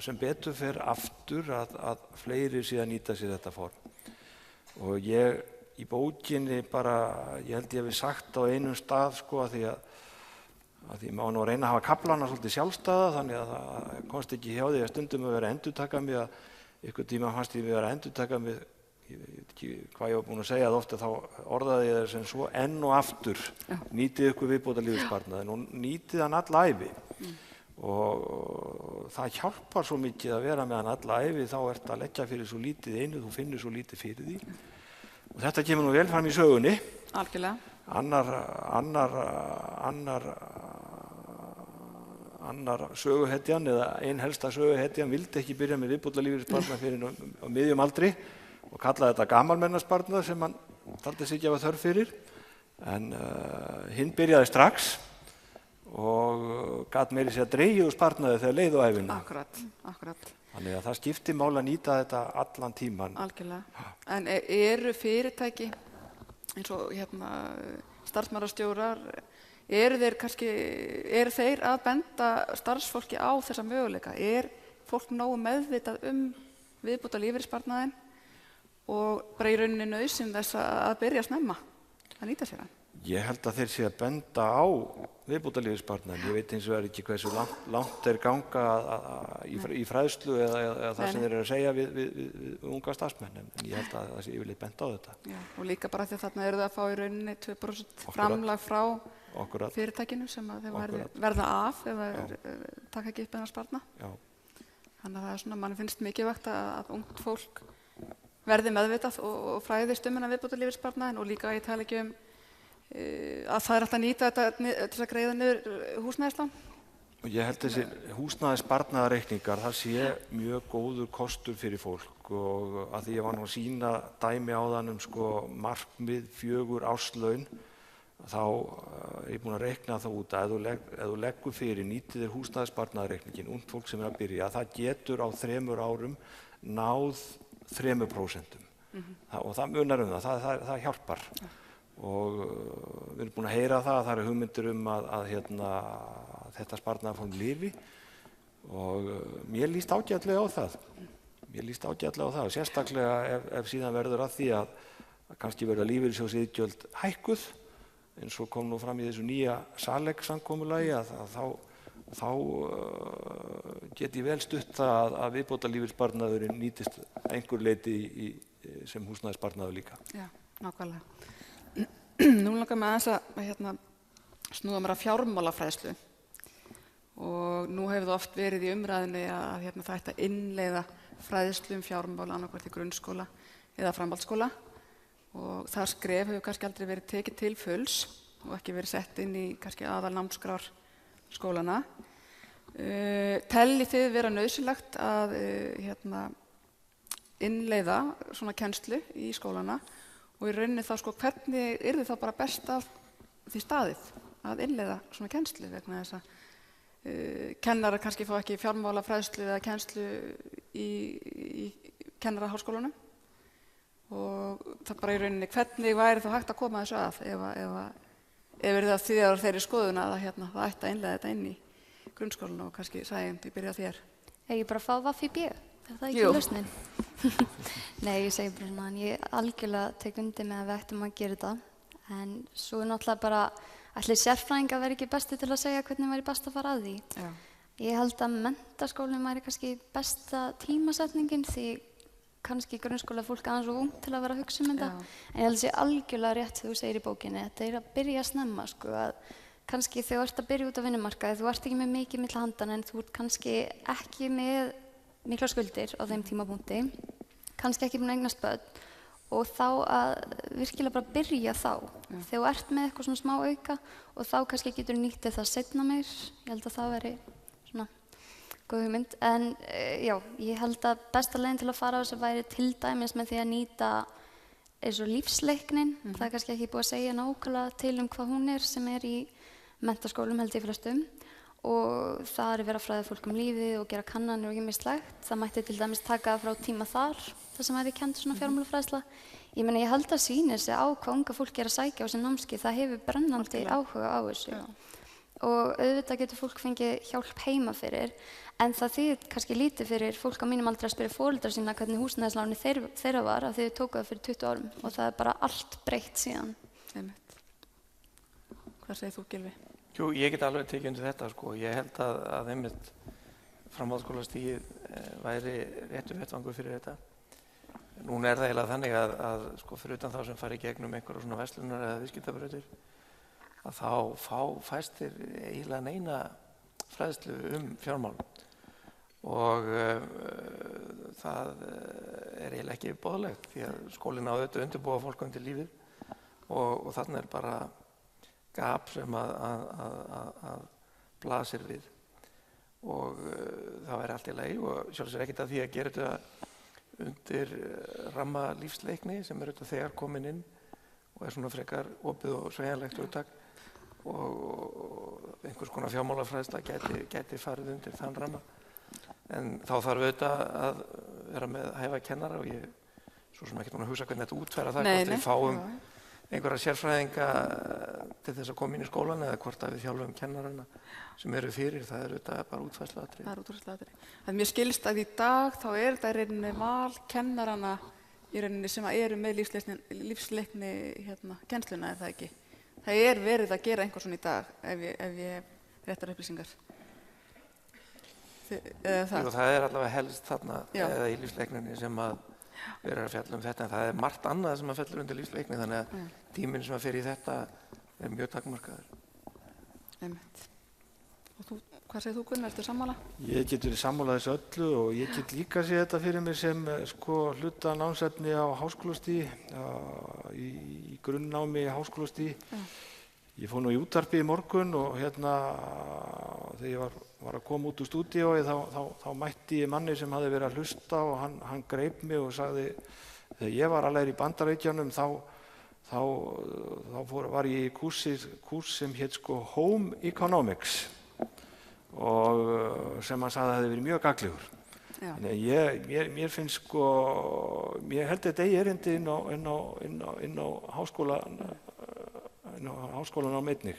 sem betur fer aftur að fleiri síðan nýta sér þetta form. Og ég í bókinni bara, ég held ég hafi sagt á einum stað að því má nú reyna að hafa kaflana svolítið sjálfstæða, þannig að það komst ekki hjá því að stundum að vera að endurtaka mig, að einhvern tíma fannst ég vera að endurtaka mig, ég veit ekki hvað ég var búinn að segja, að ofta þá orðaði ég það sem svo enn og aftur, nýtið ykkur viðbótarlífeyrissparnaðinn og nýtið hann alla ævi. Og það hjálpar svo mikið að vera með hann alla ævi, þá ertu að leggja fyrir svo lítið einu, þú finnur svo lítið fyrir því. Og þetta kemur nú vel fram í sögunni. Algjörlega. Annar söguhetjan eða ein helsta söguhetjan vildi ekki byrja með viðbótarlífeyrissparnað fyrir á miðjum aldri og kallaði þetta gamalmennasparnað sem hann taldi sig ekki hafa þörf fyrir. En hinn byrjaði strax og gat meira sér að dregið úr sparnaði þegar leið á ævina. Akkurat. Þannig að það skiptir máli að nýta þetta allan tíman. Algjörlega. En eru fyrirtæki eins og starfsmannastjórar, eru þeir að benda starfsfólki á þessa möguleika? Er fólk nógu meðvitað viðbótarlífeyrissparnaðinn og bara í rauninni nauðsyn þess að byrja snemma að nýta sér hann? Ég held að þeir sé að benda á viðbótarlífeyrissparnaðinn. Ég veit eins og ekki hversu langt þeir ganga í fræðslu eða það sem þeir eru að segja við unga starfsmenn, en ég held að það sé yfirleitt benda á þetta. Já, og líka bara því að þarna eru það að fá í rauninni 2% framlag frá fyrirtækinu sem að þeir verða af ef það taka ekki upp þennan sparnað. Þannig að það er svona, mann finnst mikilvægt að ungt fólk verði meðvitað og fræðist um þennan viðbótarlífeyrissparnaðinn, og líka ég tala ekki um að það er hægt að nýta þetta til að greiða niður húsnæðislán. Og ég held þessi húsnæðissparnaðarreikningar, það sé mjög góður kostur fyrir fólk og að því ég var nú að sýna dæmi áðan sko markmið 4 árslaun, þá er ég búinn að reikna það út að ef þú leggur fyrir nýtið þér húsnæðissparnaðarreikningin, ungt fólk sem er að byrja, það getur á 3 árum náð 3%. Og það munar það hjálpar. Og við erum búin að heyra það eru hugmyndir að þetta sparnaðarform lifi og mér líst ágætlega á það. Og sérstaklega ef síðan verður að því að kannski verða lífeyrissjóðsiðgjöld hækkuð, eins og kom nú fram í þessu nýja SALEK-samkomulagi að þá get ég vel stutt það að viðbótarlífeyrissparnaðurinn nýtist einhver leyti sem húsnæðissparnaður líka. Já, nákvæmlega. Nú langar mig aðeins að snúa mér að fjármálafræðslu og nú hefur það oft verið í umræðinni að það ætti að innleiða fræðslu fjármála annarkvort í grunnskóla eða framhaldsskóla og það skref hefur kannski aldrei verið tekið til fulls og ekki verið sett inn í kannski aðalnámskrár skólana. Teljið þið vera nauðsynlegt að innleiða svona kennslu í skólana og í rauninni þá sko hvernig yrði þá bara best af því staðið að innleiða svona kennslu vegna þess að kennarar kannski fá ekki fjármálafræðslu eða kennslu í kennaraháskólanum og það bara í rauninni hvernig væri þá hægt að koma þessu að ef verið það því að þeirri skoðun að það ætti að innleiða þetta inn í grunnskólanum og kannski Sæunn, ég byrja á þér. Ég bara fá VFB, er það ekki lausnin? Nei, ég segi bara svona, en ég algjörlega tek undir með að við ættum að gera þetta en svo er náttúrulega bara ætli sérfræðingar væri ekki besti til að segja hvernig væri best að fara að því. Já. Ég held að menntaskólinn væri kannski besta tímasetningin því kannski grunnskóla fólk aðeins og ungt til að vera að hugsa þetta en ég held að sé algjörlega rétt þegar þú segir í bókinni þetta er að byrja snemma sko að kannski þegar þú ert að byrja út á vinnumarkaði þú ert ekki með mikið milli handanna en þú ert kannski ekki með mikla skuldir á þeim tímapunkti kannski ekki búin að eignast börn og þá að virkilega bara byrja þá þegar þú ert með eitthvað svona smá auka og þá kannski getur nýttið það seinna meir ég held að það veri svona góð hugmynd en já, ég held að besta leiðin til að fara á þessu væri til dæmis með því að nýta eins og lífsleiknin það er kannski ekki búið að segja nákvæmlega til hvað hún er sem er í menntaskólum held ég flestum og það er verið að fræða fólk lífið og gera kannanir og ýmislegt það mætti til dæmis taka frá tíma þar það sem væri kennt svona fjármálafræðsla ég meina ég held að sýnir sig á hvað unga fólk er að sækja á þessi námskeið það hefur brennandi áhuga á þessu og auðvitað getur fólk fengið hjálp heima fyrir en það þýðir kannski lítið fyrir fólk á mínum aldrei að spyrja foreldra sína hvernig húsnæðisláni þeirra var af því þau tóku það fyrir 20 árum og það er bara allt breytt síðan. Einmitt. Hvað segir þú Gylfi? Jú, ég get alveg tekið undir þetta sko. Ég held að einmitt framhaldsskólastigið væri réttu vettvangur fyrir þetta. Núna er það eiginlega þannig að sko fyrir utan þá sem fari í gegnum einhverja svona verslunar eða viðskiptabrautir að þá fæstir eiginlega neina fræðslu fjármál og það er eiginlega ekki boðlegt því að skólinn á auðvitað undirbúa fólk undir lífið og þarna er bara gap sem að blasir við og það væri allt í lagi og sjálfsög ekkert að því að gera þetta undir ramma lífsleikni sem er auðvitað þegar komin inn og er svona frekar opið og sveigjanlegt hugtak og einhvers konar fjármálafræðsla gæti farið undir þann ramma en þá þarf auðvitað að vera með hæfa kennara og ég svo sem ekki búin að hugsa hvernig þetta útfæra það hvort við fáum einhverja sérfræðinga til þess að koma inn í skólan eða hvort að við þjálfum kennarana sem eru fyrir það er auðvitað bara útfærsluatriði. Það er útfærsluatriði. En mér skilst að í dag þá er þetta í rauninni val kennarana í rauninni sem eru með lífsleikni kennsluna er það ekki? Það er verið að gera einhver svona í dag ef ég réttar upplýsingar. Það er allavega helst þarna eða í lífsleikninni sem að vera að fjalla þetta en það er margt annað sem að fellur undir lífsleikni þannig að tíminn sem að fer í þetta er mjög takmarkaður. Einmitt. Og þú, hvað segir þú Gunnar, ertu sammála? Ég get verið sammála þessu öllu og ég get líka séð þetta fyrir mig sem hluta námsefni á háskólastigi í grunnnámi í háskólastigi. Ég fór nú í útvarpi í morgun og þegar ég var að koma út úr stúdíói þá mætti ég manni sem hafði verið að hlusta og hann greip mig og sagði, þegar ég var alveg í Bandaríkjunum þá var ég í kúrs sem hét sko Home Economics og sem hann sagði að hefði verið mjög gagnlegur. Mér finnst sko, ég held þetta eigi erindi inn á háskólan á Meitnig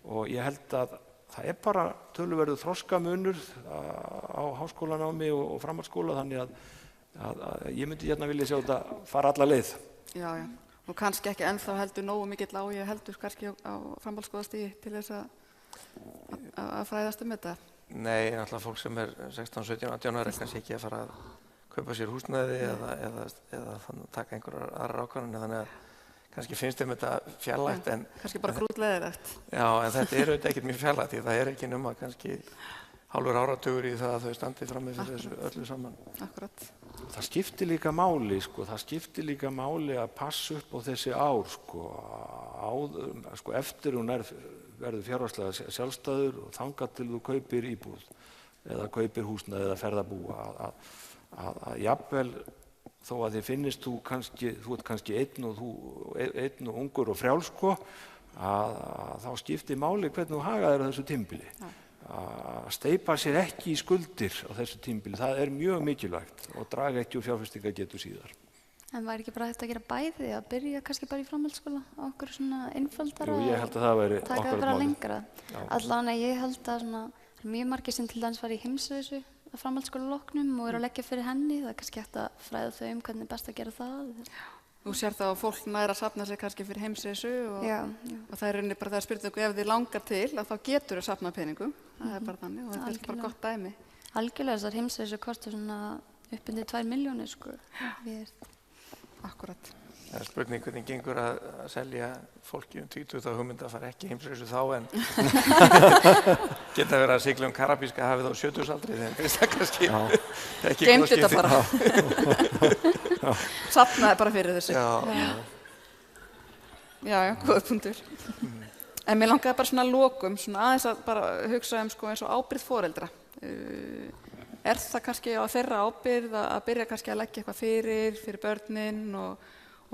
og ég held að það bara töluverður þroskamunur á háskólanámi og framhaldsskóla þannig að ég myndi hérna vilja sjá þetta fara alla leið. Já, og kannski ekki ennþá heldur nógu mikill áhugi heldur kannski á framhaldsskólastigi til þess að fræðast þetta. Nei, náttúrulega fólk sem 16, 17, 18 ára kannski ekki að fara að kaupa sér húsnæði eða taka einhverjar aðrar ákvarðanir, þannig að kannski finnst þeim þetta fjarlægt. Kannski bara grútleiðilegt. Já, en þetta auðvitað ekkert mjög fjarlægt því það ekki nema kannski hálfur áratugur í það að þau standi frammi fyrir þessu öllu saman. Akkurat. Það skiptir líka máli, að passa upp á þessi ár, eftir hún verður fjárhagslega sjálfstæður og þangað til þú kaupir íbúð eða kaupir húsnæði eða ferðabú að jafnvel þó að þið finnist þú ert kannski einn og ungur og frjáls að þá skiptir máli hvernig þú hagaðir á þessu tímabili. Að steypa sér ekki í skuldir á þessu tímabili, það mjög mikilvægt og draga ekki úr fjárfestingargetu síðar. En væri ekki bara hægt að gera bæði, að byrja kannski bara í framhaldsskóla á okkur svona einfaldara Jú, ég held að það væri og taka bara lengra. Allavega ég held að mjög margir sem til dæmis fara í heimsreisu að framhaldsskóla loknum og að leggja fyrir henni, það kannski hægt að fræða þau hvernig best að gera það. Þú sér þá að fólk nær að safna sig kannski fyrir heimsreisu og það rauninni bara það spurningu ef þið langar til að þá getur þau safnað peningum, það bara þannig og þetta bara gott dæmi. Algjörlega þessar heimsreisu kostar svona upp undir 2 milljónir Akkurat. Það spurning hvernig gengur að selja fólki 20 þá hugmynd að fara ekki heimsreisu þá en geta verið að sigla Karabíska hafið á 70-aldri þegar finnst það kannski ekki góð skipti. Geymdu þetta bara. Safnaði bara fyrir þessu. Já, góð punktur. En mér langaði bara svona að lokum, aðeins að bara hugsa eins og ábyrgð foreldra. Það kannski á þeirra ábyrgð að byrja kannski að leggja eitthvað fyrir börnin og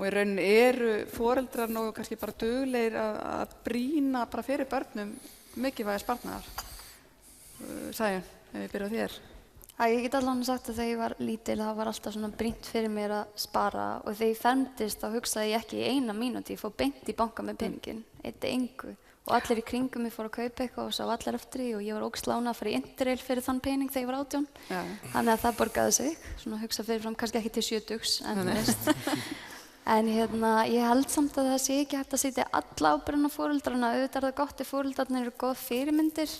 í rauninni eru foreldrar og kannski bara duglegir að brýna bara fyrir börnum mikilvægi sparnaðar. Sæunn, ef ég byrja á þér. Ég get allavega sagt að þegar ég var lítil það var alltaf svona brýnt fyrir mér að spara og þegar ég fermdist þá hugsaði ég ekki í 1 mínútu, ég fór beint í banka með peninginn, eyddi engu. Og allir í kringum mig fóru að kaupa eitthvað og sá allir eftir því og ég var ógeðslega ánægð að fara í Interrail fyrir þann pening þegar ég var 18. Þannig að það borgaði sig, svona hugsa fyrirfram, kannski ekki til 70, en ég held samt að það sé ekki hægt að setja alla ábyrgðina á foreldrana, auðvitað það gott ef foreldrarnir eru góð fyrirmyndir,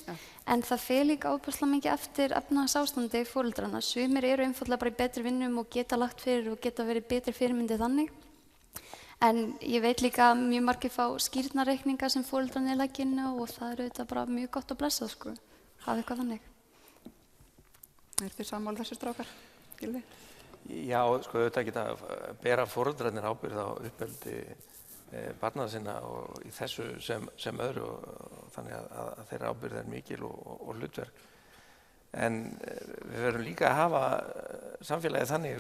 en það fer líka óbærslega mikið eftir efnahagsástandi foreldrana. Sumir eru einfaldlega bara í betri vinnum og geta lagt fyrir og geta verið betri fyrirmyndir þannig. En ég veit líka að mjög margir fá skýrnareikninga sem foreldrarnir leggja inn á og það auðvitað bara mjög gott að blessa hafa eitthvað þannig. Þið sammála þessu strákar, Gylfi? Já, auðvitað geta bera foreldrarnir ábyrgð á uppeldi barna sinna og í þessu sem öðru og þannig að þeirra ábyrgð mikil og hlutverk. En við verðum líka að hafa samfélagið þannig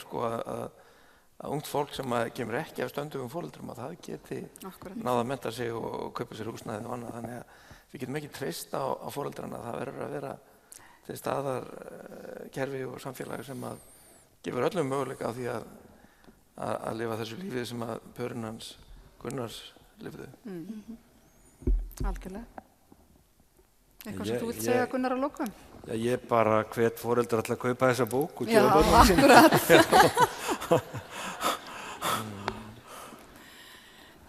að ungt fólk sem kemur ekki af stöndugum foreldrum að það geti náð að mennta sig og kaupa sér húsnæði og annað. Þannig að við getum ekki treyst á foreldrana. Það verður að vera til staðar kerfi og samfélagi sem að gefur öllum möguleika á því að lifa þessu lífi sem að pörin hans Gunnars lifðu. Algjörlega. Eitthvað sem þú vilt segja Gunnar að lokum? Já, ég bara hvet foreldrar að kaupa þessa bók og gefa börnunum sínum. Akkurat.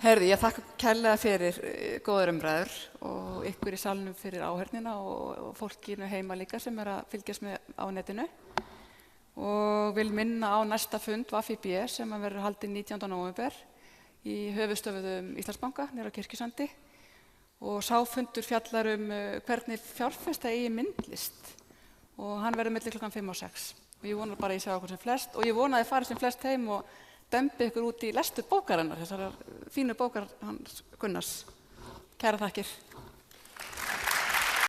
Herði, ég þakka kærlega fyrir góðar umræður og ykkur í salnum fyrir áheyrnina og fólkinu heima líka sem að fylgjast með á netinu. Og vil minna á næsta fund VFIB sem að verður haldinn 19. nóvember í höfuðstöðvum Íslandsbanka niður á Kirkjusandi. Og sá fundur fjallar hvernig fjárfesta eigi myndlist og hann verður milli klukkan 5 og 6. Og ég vona bara að ég sjá okkur sem flest og ég vona að þið farið sem flest heim og dembi ykkur út í lestur bókarinnar, þessar fínu bókar hans Gunnars. Kæra þakkir.